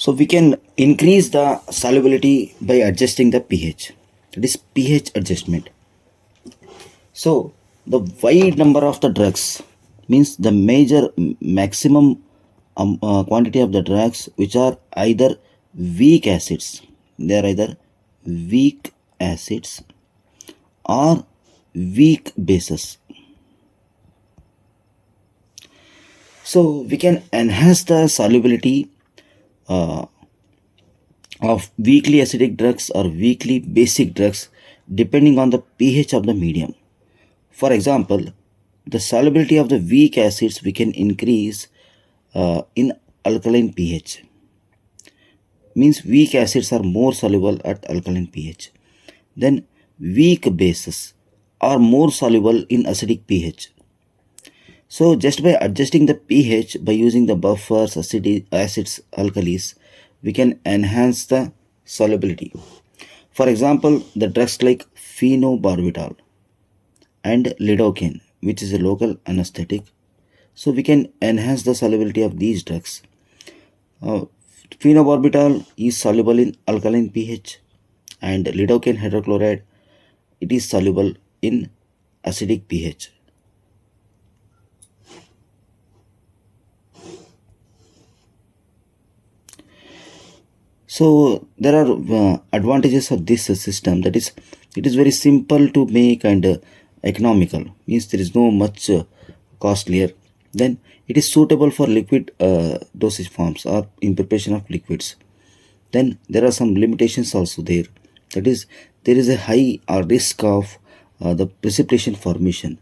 So we can increase the solubility by adjusting the pH, that is pH adjustment. So the wide number of the drugs means the major maximum quantity of the drugs which are either weak acids, they are either weak acids or weak bases. So we can enhance the solubility of weakly acidic drugs or weakly basic drugs depending on the pH of the medium. For example, the solubility of the weak acids we can increase in alkaline pH. Means weak acids are more soluble at alkaline pH. Then weak bases are more soluble in acidic pH. So just by adjusting the pH by using the buffers, acids, alkalis, we can enhance the solubility. For example, the drugs like phenobarbital and lidocaine, which is a local anesthetic. So we can enhance the solubility of these drugs. Phenobarbital is soluble in alkaline pH, and lidocaine hydrochloride, it is soluble in acidic pH. So there are advantages of this system, that is it is very simple to make and economical, means there is no much costlier. Then it is suitable for liquid dosage forms or in preparation of liquids. Then there are some limitations also there, that is there is a high risk of the precipitation formation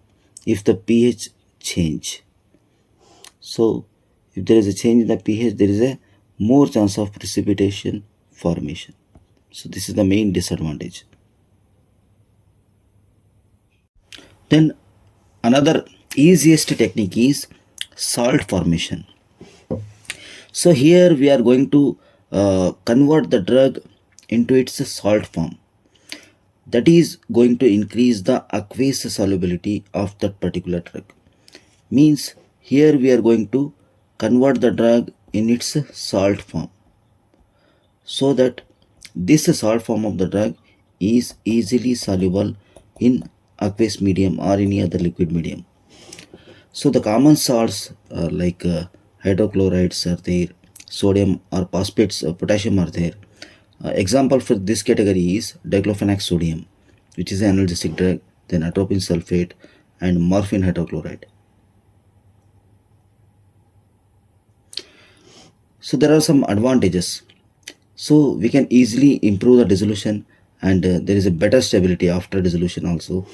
if the pH change. So if there is a change in the pH, there is a more chance of precipitation formation. So this is the main disadvantage. Then another easiest technique is salt formation. So here we are going to convert the drug into its salt form. That is going to increase the aqueous solubility of that particular drug. Means here we are going to convert the drug in its salt form, so that this salt form of the drug is easily soluble in aqueous medium or any other liquid medium. So the common salts are like hydrochlorides are there, sodium or phosphates, potassium are there. Example for this category is diclofenac sodium, which is an analgesic drug, then atropine sulfate and morphine hydrochloride. So there are some advantages. So we can easily improve the dissolution, and there is a better stability after dissolution also.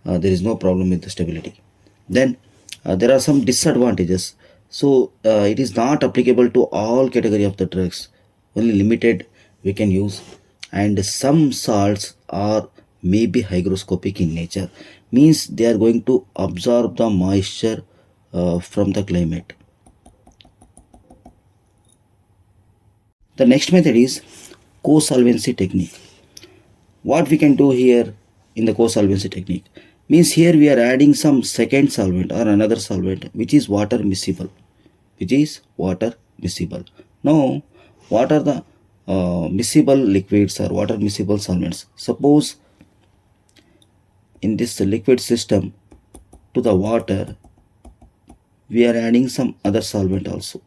There is no problem with the stability. Then there are some disadvantages. So it is not applicable to all category of the drugs, only limited we can use. And some salts are maybe hygroscopic in nature, means they are going to absorb the moisture from the climate. The next method is co-solvency technique. What we can do here in the co-solvency technique means here we are adding some second solvent or another solvent which is water miscible. Now what are the miscible liquids or water miscible solvents? Suppose in this liquid system to the water we are adding some other solvent also.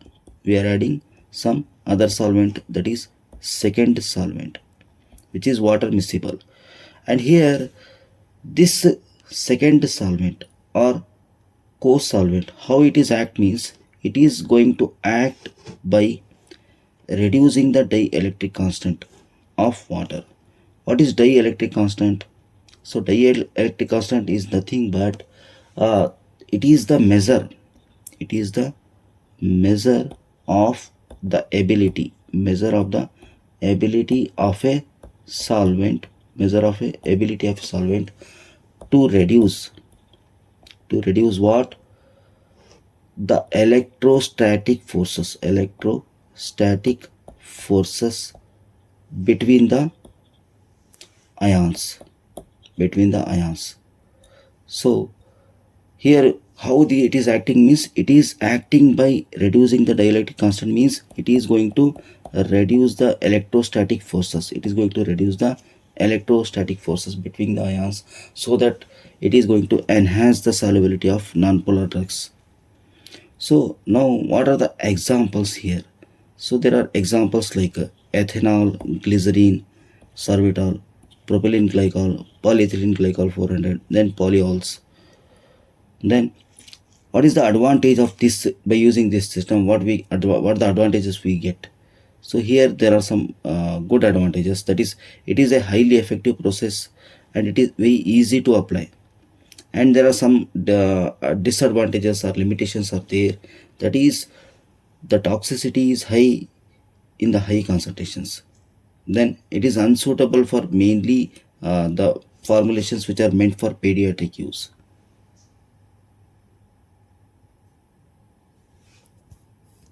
We are adding some other solvent, that is second solvent, which is water miscible. And here this second solvent or co-solvent, how it is act means it is going to act by reducing the dielectric constant of water. What is dielectric constant? So dielectric constant is nothing but it is the measure of the ability of a solvent to reduce what? The electrostatic forces between the ions. So here how it is acting means it is acting by reducing the dielectric constant, means it is going to reduce the electrostatic forces. It is going to reduce the electrostatic forces between the ions, so that it is going to enhance the solubility of nonpolar drugs. So now what are the examples here? So there are examples like ethanol, glycerine, sorbitol, propylene glycol, polyethylene glycol 400, then polyols. Then what is the advantage of this by using this system? What the advantages we get? So here there are some good advantages. That is, it is a highly effective process and it is very easy to apply. And there are some disadvantages or limitations are there. That is, the toxicity is high in the high concentrations. Then it is unsuitable for mainly the formulations which are meant for pediatric use.